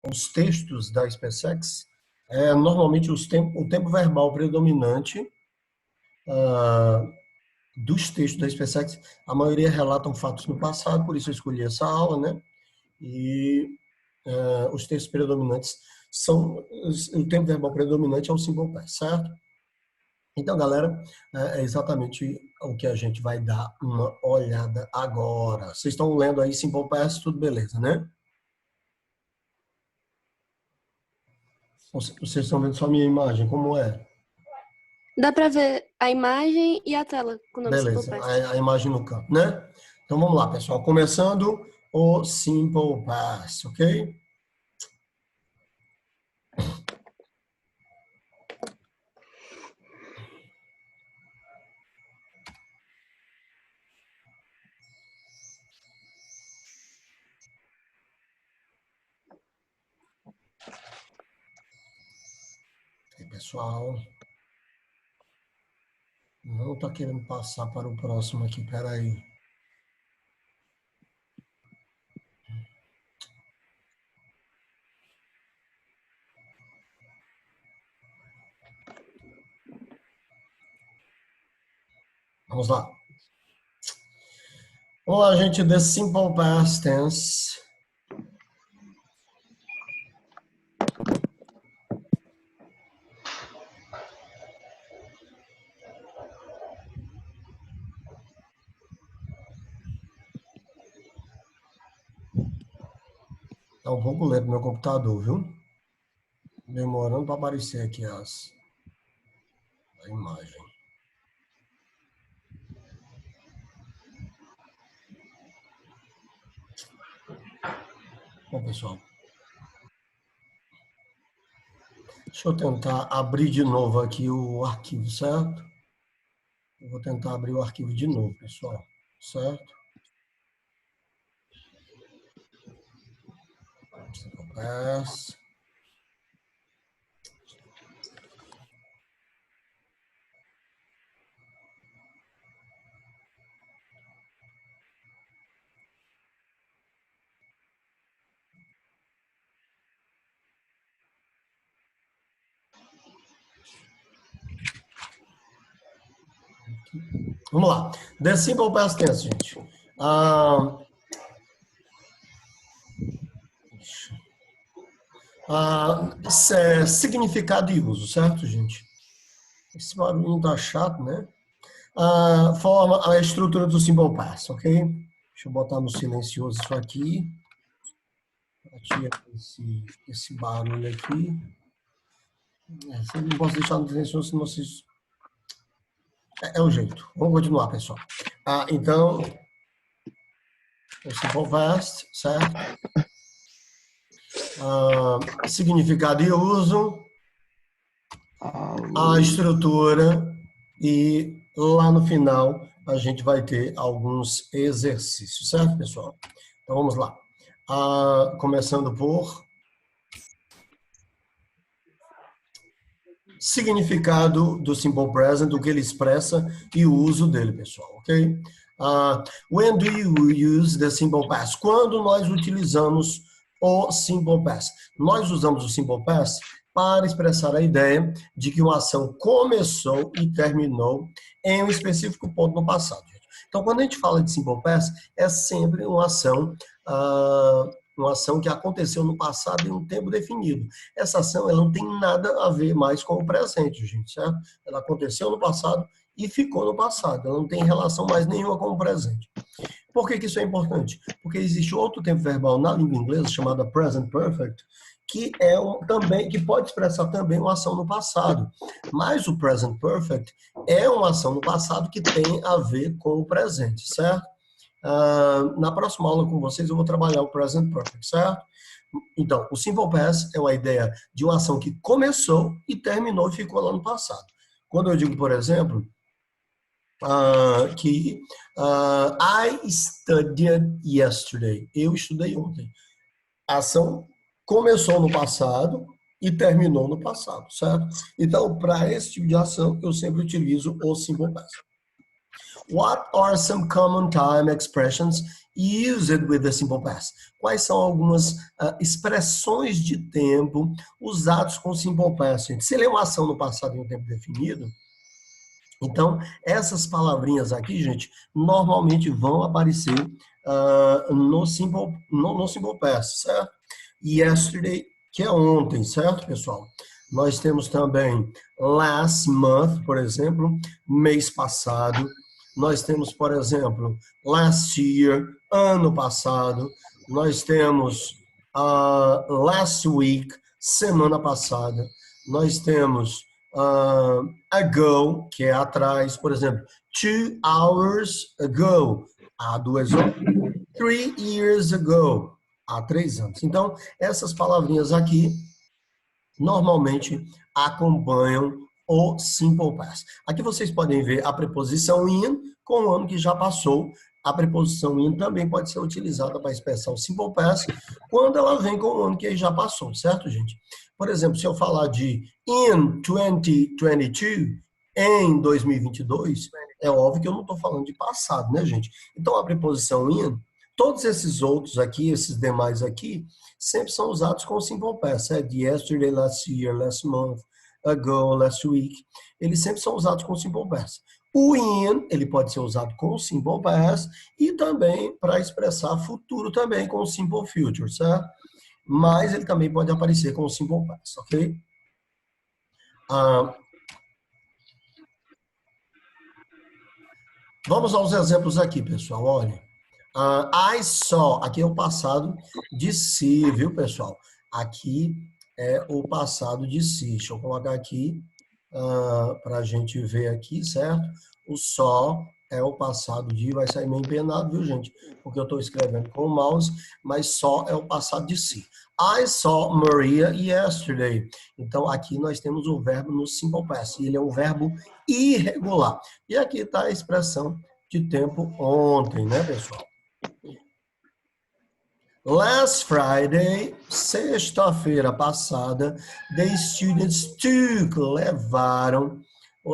os textos da SpaceX, normalmente o tempo verbal predominante dos textos da SpaceX, a maioria relatam fatos no passado, por isso eu escolhi essa aula, né? E os textos predominantes são, o tempo verbal predominante é o simple past, certo? Então, galera, é exatamente o que a gente vai dar uma olhada agora. Vocês estão lendo aí simple past, tudo beleza, né? Vocês estão vendo só a minha imagem, como é? Dá para ver a imagem e a tela com o nome Simple Beleza, Past. a imagem no campo, né? Então, vamos lá, pessoal. Começando o simple past, ok? Pessoal, não está querendo passar para o próximo aqui, peraí. Vamos lá. Vamos lá, gente, the simple past tense. Tá um pouco lento meu computador, viu? Demorando para aparecer aqui a imagem. Bom, pessoal. Deixa eu tentar abrir de novo aqui o arquivo, certo? Eu vou tentar abrir o arquivo de novo, pessoal. Certo? Simple past. Vamos lá. The simple past tense, gente. Significado e uso, certo, gente? Esse barulho tá chato, né? A estrutura do simple past, ok? Deixa eu botar no silencioso isso aqui. Tirar esse barulho aqui. Eu não posso deixar no silencioso, senão vocês... É o jeito. Vamos continuar, pessoal. Então, o simple past, certo? Significado e uso, a estrutura, e lá no final a gente vai ter alguns exercícios, certo, pessoal? Então vamos lá. Começando por significado do simple present, o que ele expressa e o uso dele, pessoal, ok? When do you use the simple past? Quando nós utilizamos o simple past? Nós usamos o simple past para expressar a ideia de que uma ação começou e terminou em um específico ponto no passado. Então, quando a gente fala de simple past, é sempre uma ação que aconteceu no passado em um tempo definido. Essa ação ela não tem nada a ver mais com o presente, gente, certo? Ela aconteceu no passado e ficou no passado. Ela não tem relação mais nenhuma com o presente. Por que isso é importante? Porque existe outro tempo verbal na língua inglesa chamado present perfect, que que pode expressar também uma ação no passado. Mas o present perfect é uma ação no passado que tem a ver com o presente, certo? Na próxima aula com vocês eu vou trabalhar o present perfect, certo? Então, o simple past é uma ideia de uma ação que começou e terminou e ficou lá no passado. Quando eu digo, por exemplo, I studied yesterday. Eu estudei ontem. A ação começou no passado e terminou no passado, certo? Então, para esse tipo de ação, eu sempre utilizo o simple past. What are some common time expressions used with the simple past? Quais são algumas expressões de tempo usados com simple past? Se lê uma ação no passado em um tempo definido, então, essas palavrinhas aqui, gente, normalmente vão aparecer no simple past, certo? Yesterday, que é ontem, certo, pessoal? Nós temos também last month, por exemplo, mês passado. Nós temos, por exemplo, last year, ano passado. Nós temos last week, semana passada. Nós temos ago, que é atrás, por exemplo, 2 hours ago, há 2 horas. 3 years ago, há 3 anos. Então, essas palavrinhas aqui, normalmente, acompanham o simple past. Aqui vocês podem ver a preposição in com o ano que já passou. A preposição in também pode ser utilizada para expressar o simple past quando ela vem com o ano que já passou, certo, gente? Por exemplo, se eu falar de in 2022, em 2022, é óbvio que eu não estou falando de passado, né, gente? Então, a preposição in, todos esses outros aqui, esses demais aqui, sempre são usados com simple past. Yesterday, last year, last month, ago, last week. Eles sempre são usados com simple past. O in, ele pode ser usado com simple past e também para expressar futuro também com simple future, certo? Mas ele também pode aparecer com o simple past, ok? Vamos aos exemplos aqui, pessoal, olha. I saw, aqui é o passado de si, viu, pessoal? Aqui é o passado de si. Deixa eu colocar aqui para a gente ver aqui, certo? O saw é o passado de, vai sair meio empenado, viu, gente? Porque eu estou escrevendo com o mouse, mas saw é o passado de si. I saw Maria yesterday. Então, aqui nós temos o verbo no simple past. Ele é um verbo irregular. E aqui está a expressão de tempo ontem, né, pessoal? Last Friday, sexta-feira passada, the students took, levaram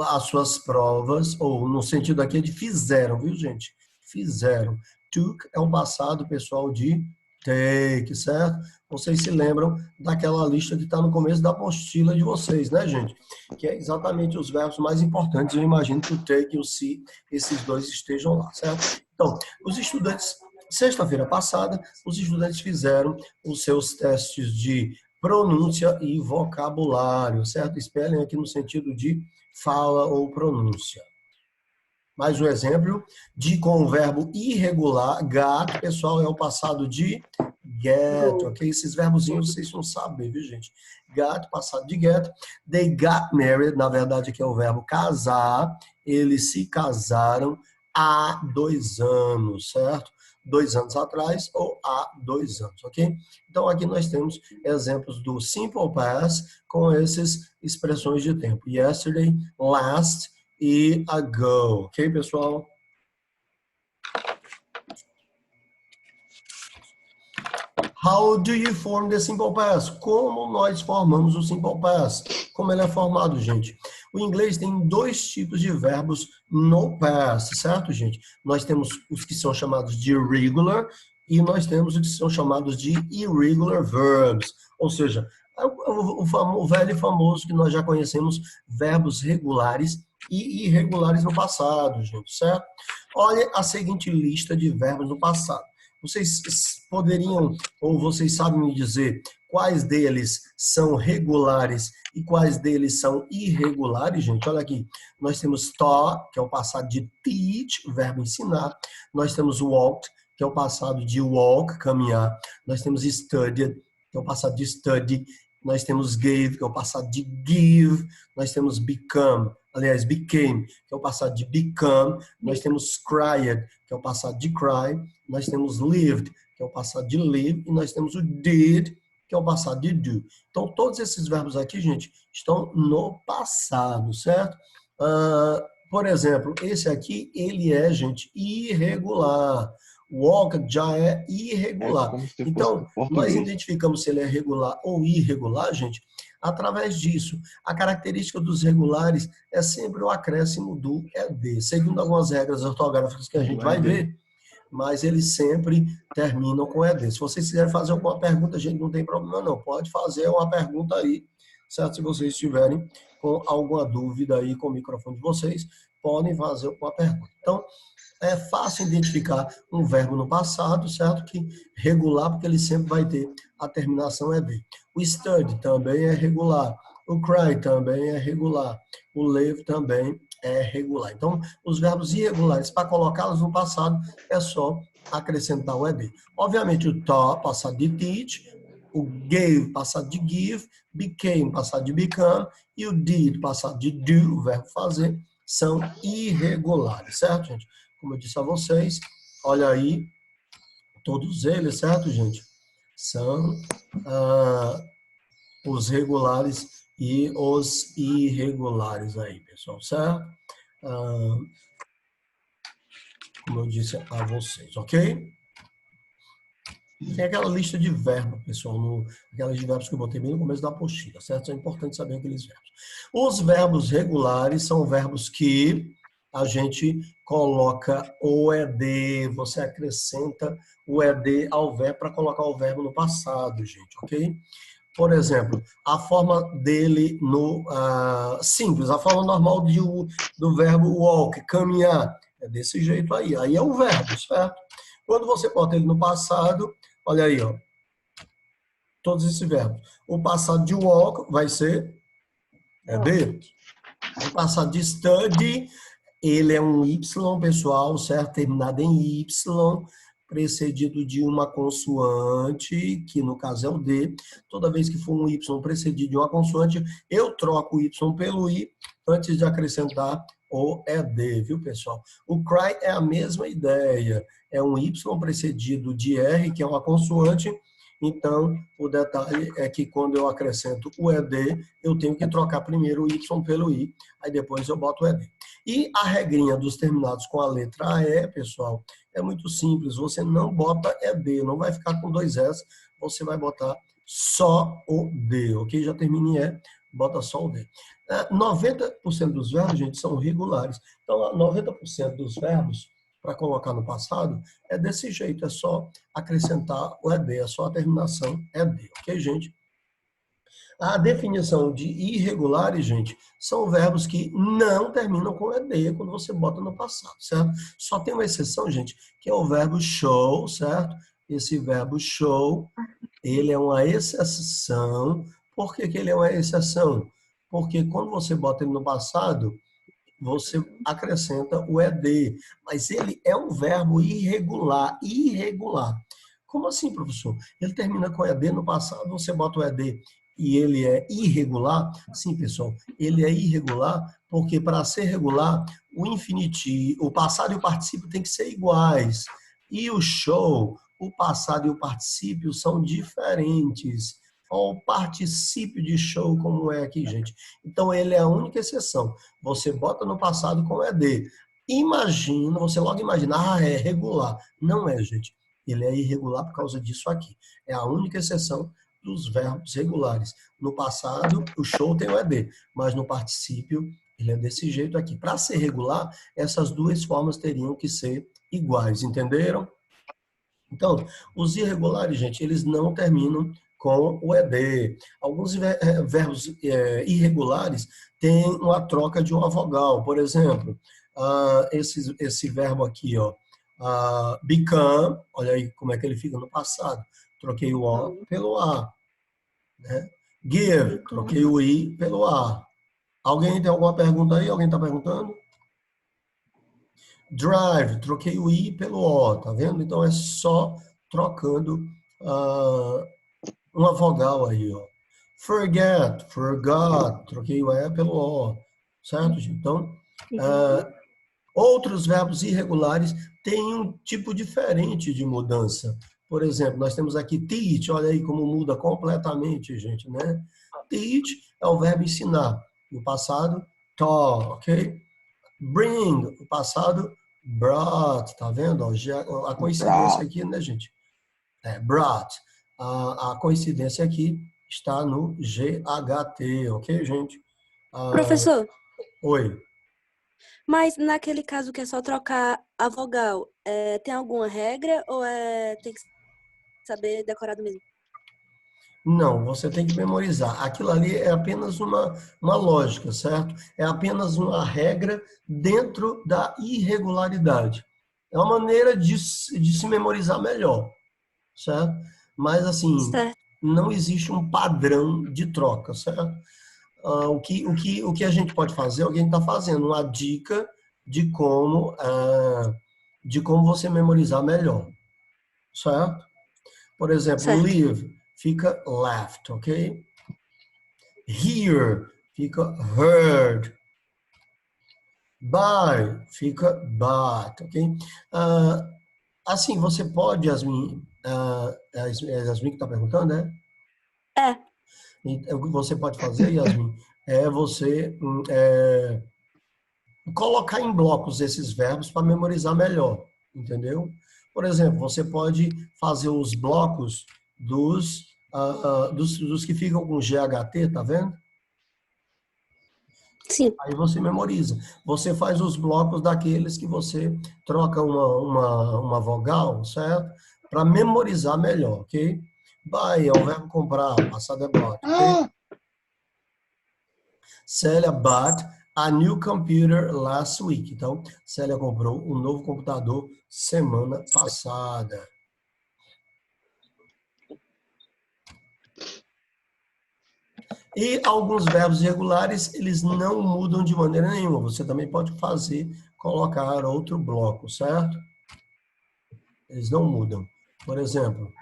as suas provas, ou no sentido aqui de fizeram, viu, gente? Fizeram. Took é o passado, pessoal, de take, certo? Vocês se lembram daquela lista que está no começo da apostila de vocês, né, gente? Que é exatamente os verbos mais importantes. Eu imagino que o take e o see, esses dois estejam lá, certo? Então, os estudantes, sexta-feira passada, os estudantes fizeram os seus testes de pronúncia e vocabulário, certo? Espelhem aqui no sentido de fala ou pronúncia. Mais um exemplo de com o verbo irregular, got, pessoal, é o passado de get, ok? Esses verbozinhos vocês não sabem, viu, gente? Got, passado de get. They got married, na verdade aqui é o verbo casar. Eles se casaram há 2 anos, certo? 2 anos atrás ou há 2 anos, ok? Então, aqui nós temos exemplos do simple past com essas expressões de tempo. Yesterday, last e ago, ok, pessoal? How do you form the simple past? Como nós formamos o simple past? Como ele é formado, gente? O inglês tem 2 tipos de verbos no past, certo, gente? Nós temos os que são chamados de regular e nós temos os que são chamados de irregular verbs. Ou seja, o velho e famoso que nós já conhecemos, verbos regulares e irregulares no passado, gente, certo? Olha a seguinte lista de verbos no passado. Vocês poderiam, ou vocês sabem me dizer, quais deles são regulares e quais deles são irregulares, gente? Olha aqui, nós temos taught, que é o passado de teach, verbo ensinar. Nós temos walked, que é o passado de walk, caminhar. Nós temos studied, que é o passado de study. Nós temos gave, que é o passado de give. Nós temos become, aliás, became, que é o passado de become. Nós temos cried, que é o passado de cry. Nós temos lived, que é o passado de live. E nós temos o did, que é o passado de do. Então, todos esses verbos aqui, gente, estão no passado, certo? Por exemplo, esse aqui, ele é, gente, irregular. Walk já é irregular. Então, nós identificamos se ele é regular ou irregular, gente, através disso. A característica dos regulares é sempre o acréscimo do ED. Seguindo algumas regras ortográficas que a gente vai ver, mas eles sempre terminam com ED. Se vocês quiserem fazer alguma pergunta, gente, não tem problema não. Pode fazer uma pergunta aí, certo? Se vocês estiverem com alguma dúvida aí com o microfone de vocês, podem fazer uma pergunta. Então, é fácil identificar um verbo no passado, certo? Que regular, porque ele sempre vai ter a terminação ED. O study também é regular. O cry também é regular. O live também é regular. Então, os verbos irregulares, para colocá-los no passado, é só acrescentar o ED. Obviamente, o taught, passado de teach, o gave, passado de give, became, passado de become, e o did, passado de do, o verbo fazer, são irregulares, certo, gente? Como eu disse a vocês, olha aí, todos eles, certo, gente? São os regulares e os irregulares aí, pessoal, certo? Como eu disse a vocês, ok? Tem aquela lista de verbos, pessoal, aquela lista de verbos que eu botei bem no começo da apostila, certo? É importante saber aqueles verbos. Os verbos regulares são verbos que a gente coloca o ED, você acrescenta o ED ao verbo para colocar o verbo no passado, gente, ok? Por exemplo, a forma dele no simples, a forma normal do verbo walk, caminhar, é desse jeito aí. Aí é o verbo, certo? Quando você bota ele no passado, olha aí, ó, todos esses verbos. O passado de walk vai ser ED. O passado de study, ele é um Y, pessoal, certo? Terminado em Y, precedido de uma consoante, que no caso é o D. Toda vez que for um Y precedido de uma consoante, eu troco o Y pelo I antes de acrescentar o ED, viu, pessoal? O cry é a mesma ideia. É um Y precedido de R, que é uma consoante. Então, o detalhe é que quando eu acrescento o ED, eu tenho que trocar primeiro o Y pelo I, aí depois eu boto o ED. E a regrinha dos terminados com a letra E, pessoal, é muito simples. Você não bota ED, não vai ficar com dois S, você vai botar só o D, ok? Já termina em E, bota só o D. 90% dos verbos, gente, são regulares. Então, 90% dos verbos, para colocar no passado, é desse jeito, é só acrescentar o ED, é só a terminação ED, ok, gente? A definição de irregulares, gente, são verbos que não terminam com ED quando você bota no passado, certo? Só tem uma exceção, gente, que é o verbo show, certo? Esse verbo show, ele é uma exceção. Por que que ele é uma exceção? Porque quando você bota ele no passado, você acrescenta o ED, mas ele é um verbo irregular, irregular. Como assim, professor? Ele termina com ED no passado, você bota o ED e ele é irregular? Sim, pessoal, ele é irregular porque para ser regular, o infinitivo, o passado e o particípio têm que ser iguais. E o show, o passado e o particípio são diferentes. Olha o particípio de show como é aqui, gente. Então, ele é a única exceção. Você bota no passado com ED. Imagina, você logo imagina, é regular. Não é, gente. Ele é irregular por causa disso aqui. É a única exceção dos verbos regulares. No passado, o show tem o ED, mas no particípio, ele é desse jeito aqui. Para ser regular, essas duas formas teriam que ser iguais, entenderam? Então, os irregulares, gente, eles não terminam com o ED. Alguns verbos irregulares têm uma troca de uma vogal. Por exemplo, esse verbo aqui, ó, become, olha aí como é que ele fica no passado. Troquei o O pelo A. Né? Give, troquei o I pelo A. Alguém tem alguma pergunta aí? Alguém está perguntando? Drive, troquei o I pelo O, tá vendo? Então é só trocando uma vogal aí, ó. Forget, forgot, troquei o E pelo O, certo, gente? Então, outros verbos irregulares têm um tipo diferente de mudança. Por exemplo, nós temos aqui teach, olha aí como muda completamente, gente, né? Teach é o verbo ensinar. No passado, taught, ok? Bring, o passado, brought, tá vendo? A coincidência aqui, né, gente? Brought. A coincidência aqui está no GHT, ok, gente? Professor, Oi. Mas naquele caso que é só trocar a vogal, tem alguma regra ou tem que saber decorado mesmo? Não, você tem que memorizar. Aquilo ali é apenas uma lógica, certo? É apenas uma regra dentro da irregularidade. É uma maneira de se memorizar melhor, certo? Mas, assim, Certo, não existe um padrão de troca, certo? O que a gente pode fazer, alguém está fazendo uma dica de como você memorizar melhor, certo? Por exemplo, certo. live fica left, ok? Hear fica heard. Buy fica bought, ok? Assim, você pode, Yasmin, Yasmin que está perguntando, né? É, O que você pode fazer, Yasmin, é você colocar em blocos esses verbos para memorizar melhor, entendeu? Por exemplo, você pode fazer os blocos dos que ficam com GHT, tá vendo? sim. Aí você memoriza. Você faz os blocos daqueles que você troca uma vogal, certo? Para memorizar melhor, ok? Buy é o verbo comprar, passado é bought, ok? Célia bought a new computer last week. Então, Célia comprou um novo computador semana passada. E alguns verbos irregulares, eles não mudam de maneira nenhuma. Você também pode fazer, colocar outro bloco, certo? Eles não mudam. Por exemplo,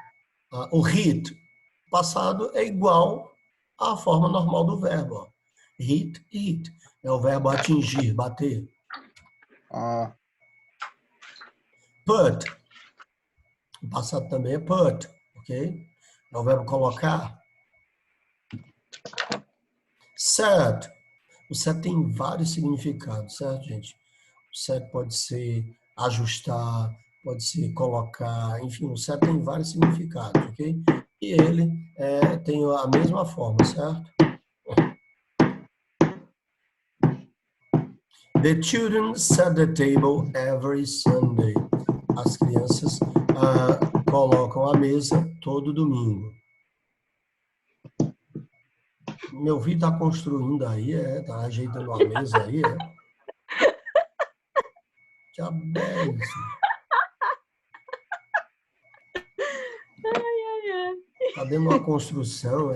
o hit, passado é igual à forma normal do verbo. Ó. Hit, hit. É o verbo atingir, bater. Ah, Put, o passado também é put, ok? É o verbo colocar. Set. O set tem vários significados, certo, gente? O set pode ser ajustar, pode ser colocar, enfim, o set tem vários significados, ok? E ele tem a mesma forma, certo? The children set the table every Sunday. As crianças colocam a mesa todo domingo. Meu filho está construindo aí, está ajeitando a mesa aí, Que isso? Está dentro de uma construção,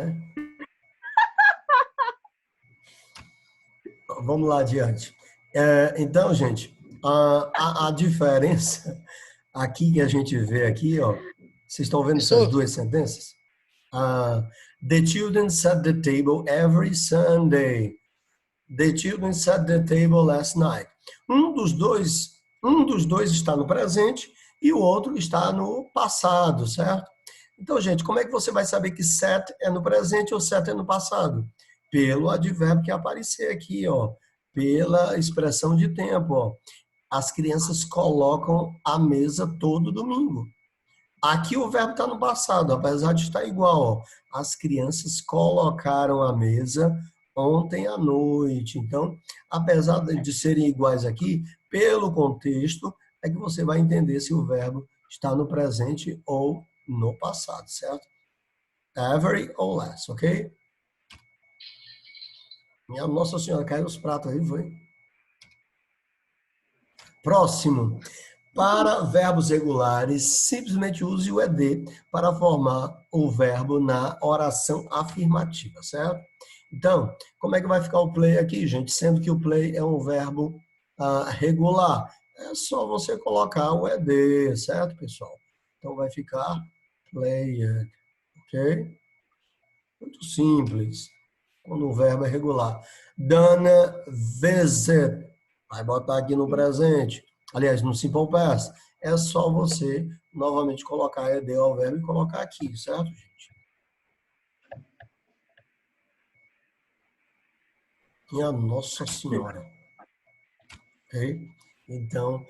Vamos lá adiante. Então, gente, a diferença aqui que a gente vê aqui, ó, vocês estão vendo essas professor, duas sentenças? The children set the table every Sunday. The children set the table last night. Um dos dois está no presente e o outro está no passado, certo? Então, gente, como é que você vai saber que set é no presente ou set é no passado? Pelo advérbio que aparecer aqui, ó, pela expressão de tempo, ó. As crianças colocam a mesa todo domingo. Aqui o verbo está no passado, apesar de estar igual. Ó. As crianças colocaram a mesa ontem à noite. Então, apesar de serem iguais aqui, pelo contexto, é que você vai entender se o verbo está no presente ou no passado, certo? Every ou less, ok? Minha Nossa Senhora, caiu os pratos aí, foi? Próximo. Para verbos regulares, simplesmente use o ED para formar o verbo na oração afirmativa, certo? Então, como é que vai ficar o play aqui, gente? Sendo que o play é um verbo regular. É só você colocar o ED, certo, pessoal? Então, vai ficar played, ok? Muito simples, quando o verbo é regular. Dana visit. Vai botar aqui no presente. Aliás, no simple past. É só você, novamente, colocar ed ao verbo e colocar aqui, certo, gente? Minha Nossa Senhora. Ok? Então,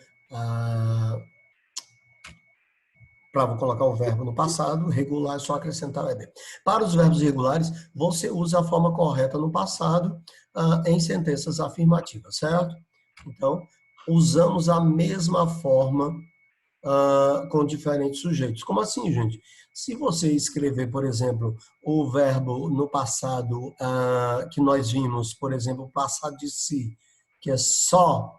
para colocar o verbo no passado, regular é só acrescentar o ed. Para os verbos irregulares, você usa a forma correta no passado em sentenças afirmativas, certo? Então, usamos a mesma forma com diferentes sujeitos. Como assim, gente? Se você escrever, por exemplo, o verbo no passado que nós vimos, por exemplo, o passado de si, que é só,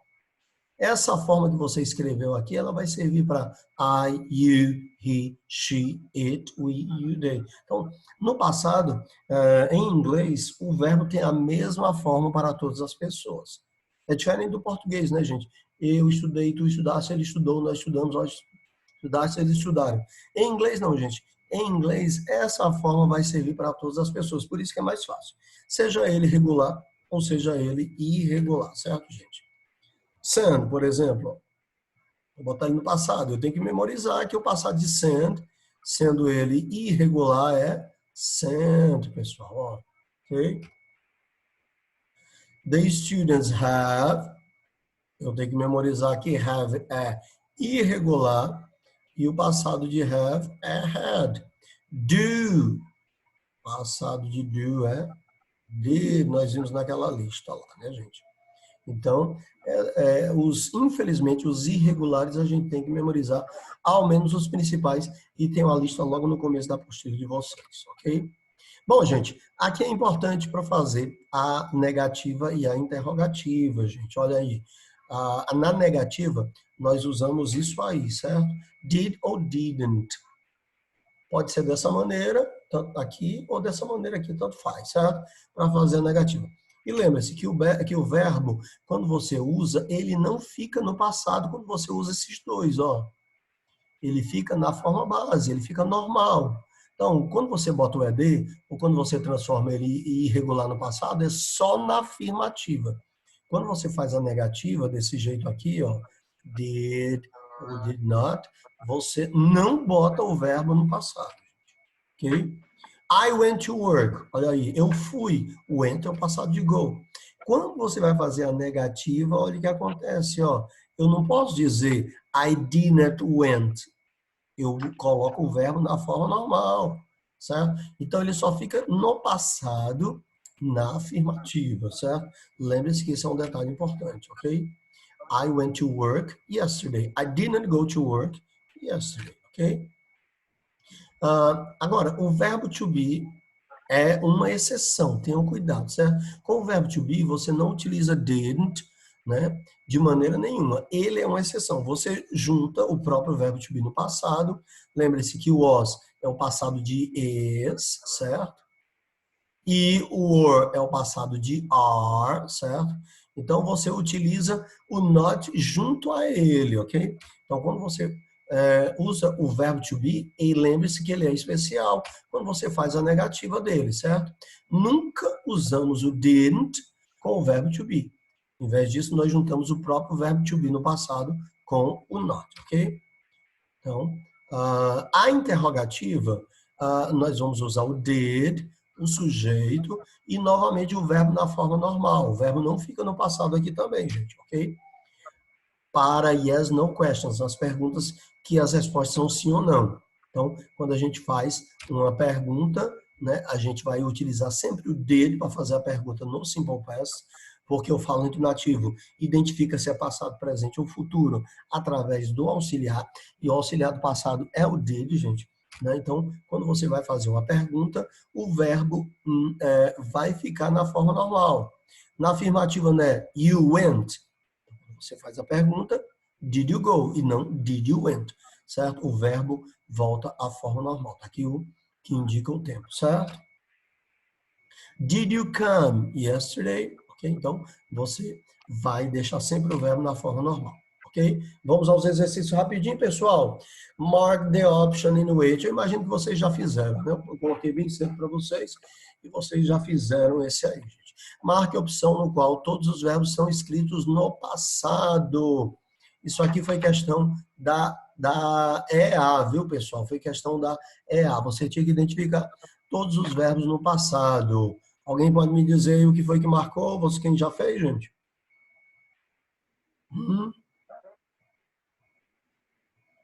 essa forma que você escreveu aqui, ela vai servir para I, you, he, she, it, we, you, they. Então, no passado, em inglês, o verbo tem a mesma forma para todas as pessoas. É diferente do português, né, gente? Eu estudei, tu estudaste, ele estudou, nós estudamos, nós estudaste, eles estudaram. Em inglês, não, gente. Em inglês, essa forma vai servir para todas as pessoas. Por isso que é mais fácil. Seja ele regular ou seja ele irregular, certo, gente? Send, por exemplo, vou botar ele no passado. Eu tenho que memorizar que o passado de send, sendo ele irregular, é sent, pessoal. Ó, ok? The students have, eu tenho que memorizar que have é irregular e o passado de have é had. Do, passado de do é did, nós vimos naquela lista lá, né, gente? Então, infelizmente, os irregulares a gente tem que memorizar, ao menos os principais, e tem uma lista logo no começo da apostila de vocês, ok? Bom, gente, aqui é importante para fazer a negativa e a interrogativa, gente. Olha aí. Na negativa, nós usamos isso aí, certo? Did ou didn't. Pode ser dessa maneira, tanto aqui, ou dessa maneira aqui, tanto faz, certo? Para fazer a negativa. E lembre-se que o verbo, quando você usa, ele não fica no passado quando você usa esses dois, ó. Ele fica na forma base, ele fica normal. Então, quando você bota o ED, ou quando você transforma ele irregular no passado, é só na afirmativa. Quando você faz a negativa, desse jeito aqui, ó, did ou did not, você não bota o verbo no passado, ok? I went to work. Olha aí, eu fui. Went é o passado de go. Quando você vai fazer a negativa, olha o que acontece, ó. Eu não posso dizer I didn't went. Eu coloco o verbo na forma normal, certo? Então ele só fica no passado, na afirmativa, certo? Lembre-se que esse é um detalhe importante, ok? I went to work yesterday. I didn't go to work yesterday, ok? Agora, o verbo to be é uma exceção, tenham cuidado, certo? Com o verbo to be, você não utiliza didn't, né, de maneira nenhuma. Ele é uma exceção. Você junta o próprio verbo to be no passado. Lembre-se que o was é o passado de is, certo? E o were é o passado de are, certo? Então, você utiliza o not junto a ele, ok? Então, quando você usa o verbo to be, e lembre-se que ele é especial quando você faz a negativa dele, certo? Nunca usamos o didn't com o verbo to be. Em vez disso, nós juntamos o próprio verbo to be no passado com o not, ok? Então, a interrogativa, nós vamos usar o did, o sujeito, e novamente o verbo na forma normal. O verbo não fica no passado aqui também, gente, ok? Para yes, no questions, as perguntas que as respostas são sim ou não. Então, quando a gente faz uma pergunta, né, a gente vai utilizar sempre o did para fazer a pergunta no simple past, porque o falante nativo identifica se é passado, presente ou futuro através do auxiliar, e o auxiliar do passado é o did, gente. Né? Então, quando você vai fazer uma pergunta, o verbo vai ficar na forma normal. Na afirmativa, né, you went, você faz a pergunta, did you go? E não did you went, certo? O verbo volta à forma normal. Tá aqui o que indica o tempo, certo? Did you come yesterday? Ok? Então, você vai deixar sempre o verbo na forma normal. Ok? Vamos aos exercícios rapidinho, pessoal. Mark the option in which. Eu imagino que vocês já fizeram, né? Eu coloquei bem cedo para vocês e vocês já fizeram esse aí, gente. Marque a opção no qual todos os verbos são escritos no passado. Isso aqui foi questão da EA, viu, pessoal? Foi questão da EA. Você tinha que identificar todos os verbos no passado. Alguém pode me dizer o que foi que marcou? Você quem já fez, gente?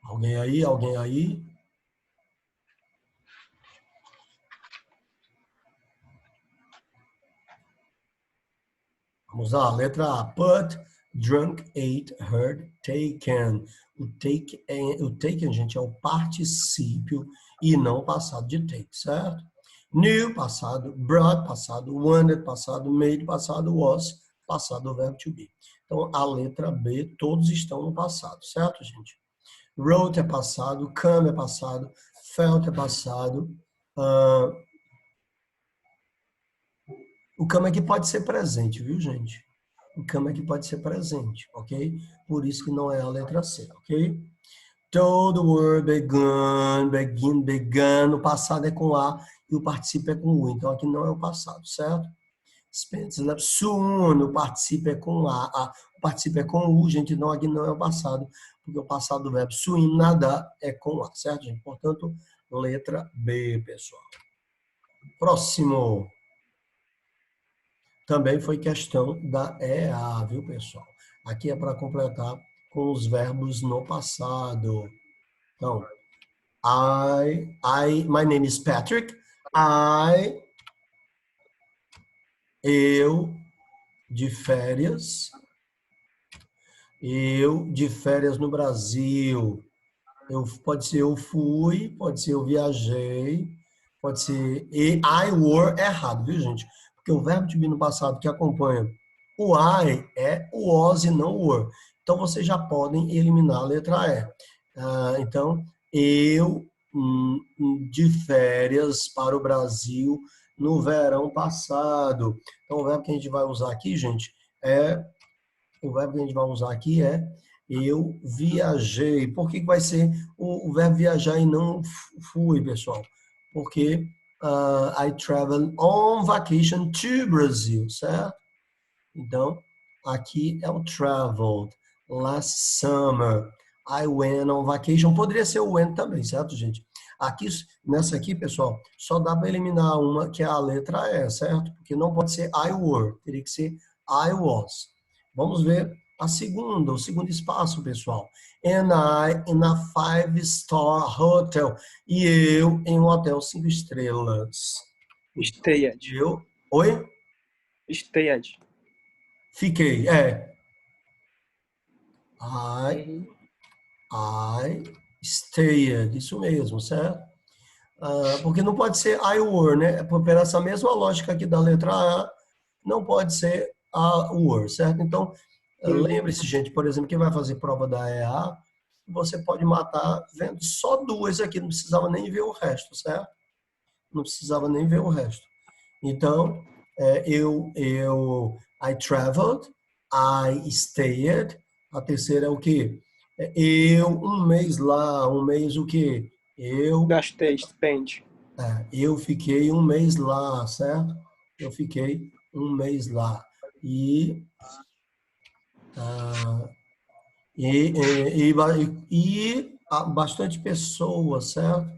Alguém aí? Alguém aí? Vamos lá, letra A. Put Drunk, ate, heard, taken. O taken, gente, é o particípio e não o passado de take, certo? Knew, passado. Brought, passado. Wanted, passado. Made, passado. Was, passado do verbo to be. Então, a letra B, todos estão no passado, certo, gente? Wrote é passado. Come é passado. Felt é passado. O come aqui pode ser presente, viu, gente? O come aqui pode ser presente, ok? Por isso que não é a letra C, ok? Told, word, begun, begin, began. O passado é com A e o particípio é com U. Então, aqui não é o passado, certo? Spent, soon, o particípio é com A. O particípio é com U, gente. Então, aqui não é o passado, porque o passado do verbo swim, nadar, é com A, certo, gente? Portanto, letra B, pessoal. Próximo. Também foi questão da EA, viu, pessoal? Aqui é para completar com os verbos no passado. Então, my name is Patrick. Eu, de férias. Eu, de férias no Brasil. Pode ser eu fui, pode ser eu viajei, pode ser I were, errado, viu, gente? Porque o verbo to be no passado que acompanha o I é o was e não o were. Então, vocês já podem eliminar a letra E. Então, eu de férias para o Brasil no verão passado. Então, o verbo que a gente vai usar aqui, gente, o verbo que a gente vai usar aqui é eu viajei. Por que vai ser o verbo viajar e não fui, pessoal? Porque I traveled on vacation to Brazil, certo? Então, aqui é o traveled. Last summer, I went on vacation. Poderia ser o went também, certo, gente? Aqui, nessa aqui, pessoal, só dá para eliminar uma, que é a letra E, certo? Porque não pode ser I were, teria que ser I was. Vamos ver o segundo espaço, pessoal. And I in a 5-star hotel. E eu em um hotel 5 estrelas. Stayed. Oi? Stayed. Fiquei, I stayed, isso mesmo, certo? Porque não pode ser I were, né? Por essa mesma lógica aqui da letra A, não pode ser a were, certo? Então, lembre-se, gente, por exemplo, quem vai fazer prova da EA, você pode matar vendo só duas aqui, não precisava nem ver o resto, certo? Não precisava nem ver o resto. Então, I traveled, I stayed. A terceira é o quê? Um mês lá, um mês o quê? Gastei, spend. Eu fiquei um mês lá, certo? Eu fiquei um mês lá. E bastante pessoas, certo?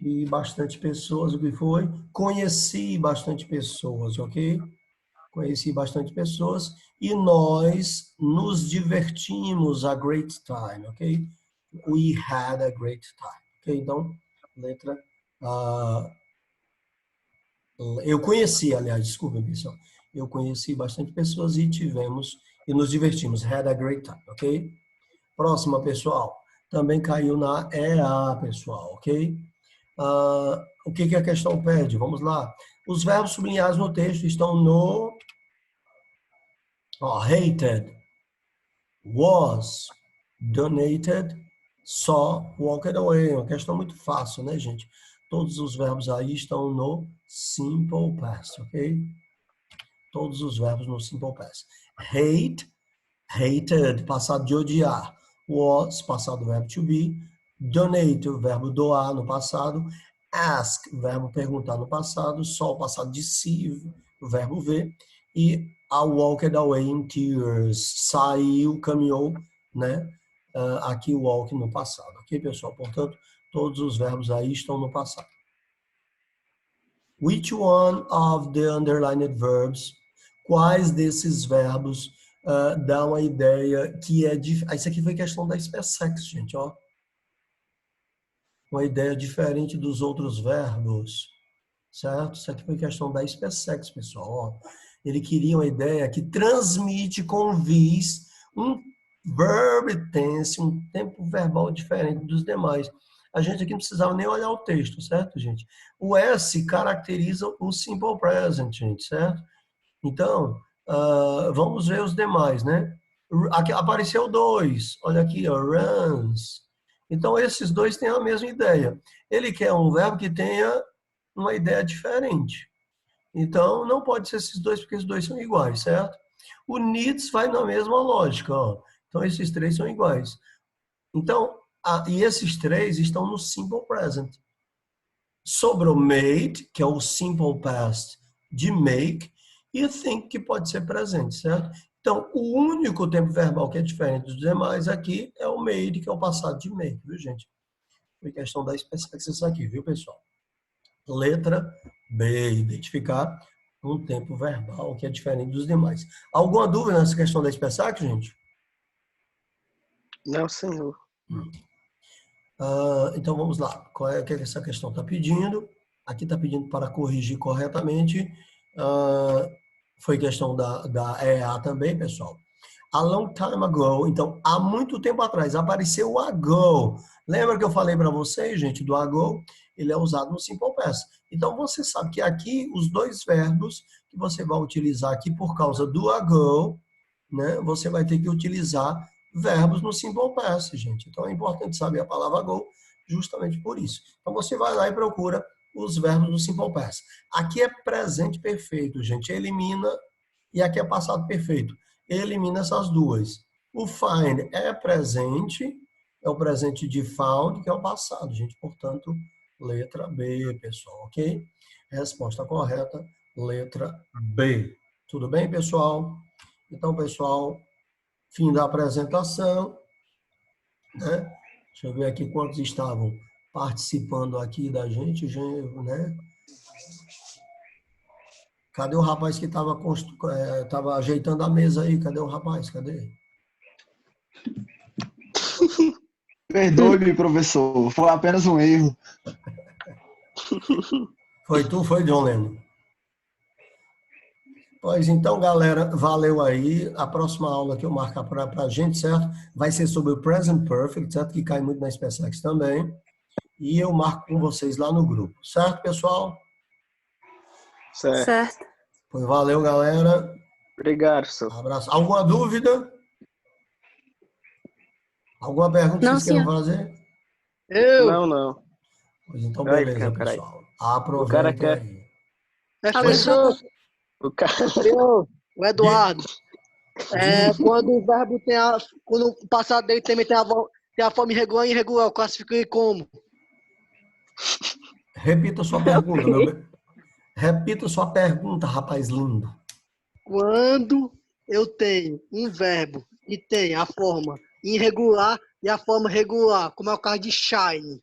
E bastante pessoas, o que foi? Conheci bastante pessoas, ok? Conheci bastante pessoas e nós nos divertimos a great time, ok? We had a great time, ok? Então, letra... eu conheci, aliás, desculpa, pessoal. Eu conheci bastante pessoas e nos divertimos. Had a great time, ok? Próxima, pessoal. Também caiu na EA, pessoal, ok? O que a questão pede? Vamos lá. Os verbos sublinhados no texto estão no hated, was, donated, saw, walked away. Uma questão muito fácil, né, gente? Todos os verbos aí estão no simple past, ok? Todos os verbos no simple past. Hate, hated, passado de odiar. Was, passado do verbo to be. Donate, o verbo doar no passado. Ask, o verbo perguntar no passado. Saw, passado de see, o verbo ver. E I walked away in tears. Saiu, caminhou, né? Aqui walk no passado, ok, pessoal? Portanto, todos os verbos aí estão no passado. Which one of the underlined verbs, quais desses verbos dão a ideia que é... Isso aqui foi questão da SpaceX, gente, ó. Uma ideia diferente dos outros verbos, certo? Isso aqui foi questão da SpaceX, pessoal, ó. Ele queria uma ideia que transmite com vis um verb tense, um tempo verbal diferente dos demais. A gente aqui não precisava nem olhar o texto, certo, gente? O S caracteriza o simple present, gente, certo? Então, vamos ver os demais, né? Aqui apareceu 2. Olha aqui, ó, runs. Então, esses dois têm a mesma ideia. Ele quer um verbo que tenha uma ideia diferente. Então, não pode ser esses dois, porque os dois são iguais, certo? O needs vai na mesma lógica, ó. Então, esses três são iguais. Então, e esses três estão no simple present. Sobrou made, que é o simple past de make, e think, que pode ser presente, certo? Então, o único tempo verbal que é diferente dos demais aqui é o made, que é o passado de make, viu, gente? Foi questão da especificação aqui, viu, pessoal? Letra B, identificar um tempo verbal que é diferente dos demais. Alguma dúvida nessa questão da especificação, gente? Não, senhor. Então, vamos lá. Qual é que essa questão está pedindo? Aqui está pedindo para corrigir corretamente. Foi questão da EA também, pessoal. A long time ago, então, há muito tempo atrás, apareceu o ago. Lembra que eu falei para vocês, gente, do ago? Ele é usado no simple past. Então, você sabe que aqui, os dois verbos que você vai utilizar aqui por causa do ago, né, você vai ter que utilizar verbos no simple past, gente. Então, é importante saber a palavra ago justamente por isso. Então, você vai lá e procura os verbos do simple past. Aqui é presente perfeito, gente. Elimina, e aqui é passado perfeito. Elimina essas duas. O find é presente, é o presente de found, que é o passado, gente. Portanto, letra B, pessoal, ok? Resposta correta, letra B. Tudo bem, pessoal? Então, pessoal, fim da apresentação, né? Deixa eu ver aqui quantos estavam participando aqui da gente, né? Cadê o rapaz que estava ajeitando a mesa aí? Cadê o rapaz? Cadê? Perdoe-me, professor. Foi apenas um erro. Foi tu, foi John Lennon? Pois então, galera, valeu aí. A próxima aula que eu marcar para a gente, certo? Vai ser sobre o Present Perfect, certo? Que cai muito na SpaceX também. E eu marco com vocês lá no grupo. Certo, pessoal? Certo. Pois valeu, galera. Obrigado, senhor. Abraço. Alguma dúvida? Alguma pergunta que Não, vocês queiram senhor. fazer? Não. Pois então, Aí, beleza, peraí. pessoal. O cara Aproveitem quer... aí. Professor, O cara... o Eduardo, quando o verbo quando o passado dele também tem a forma irregular e irregular, eu classifico ele como? Repita sua pergunta, meu bem. Repita sua pergunta, rapaz lindo. Quando eu tenho um verbo que tem a forma irregular e a forma regular, como é o caso de shine,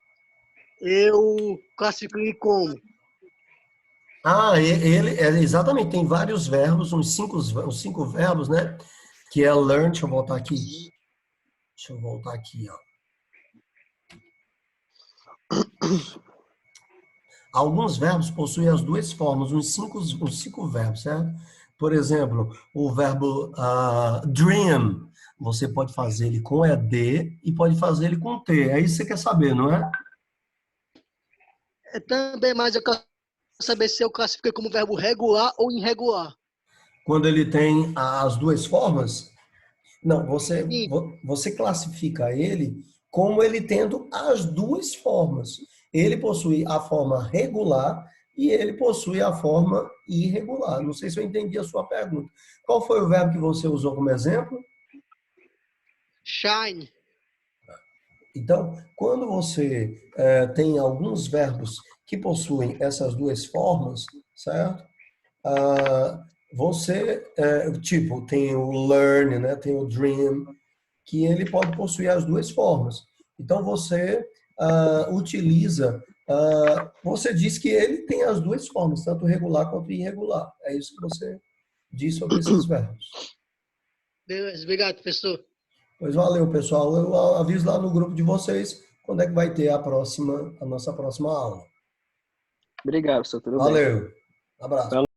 eu classifico ele como? Exatamente, tem vários verbos, uns cinco verbos, né? Que é learn, deixa eu voltar aqui. Ó. Alguns verbos possuem as duas formas, uns cinco verbos, certo? Por exemplo, o verbo dream, você pode fazer ele com ED e pode fazer ele com T. É isso que você quer saber, não é? Também, mas eu quero saber se eu classifico como verbo regular ou irregular. Quando ele tem as duas formas, não, Sim. você classifica ele como ele tendo as duas formas. Ele possui a forma regular e ele possui a forma irregular. Não sei se eu entendi a sua pergunta. Qual foi o verbo que você usou como exemplo? Shine. Então, quando você tem alguns verbos que possuem essas duas formas, certo? Você, tipo, tem o learn, né? Tem o dream, que ele pode possuir as duas formas. Então, você utiliza, você diz que ele tem as duas formas, tanto regular quanto irregular. É isso que você diz sobre esses verbos. Beleza, obrigado, professor. Pois valeu, pessoal. Eu aviso lá no grupo de vocês quando é que vai ter a nossa próxima aula. Obrigado, senhor. Tudo bem. Valeu. Abraço.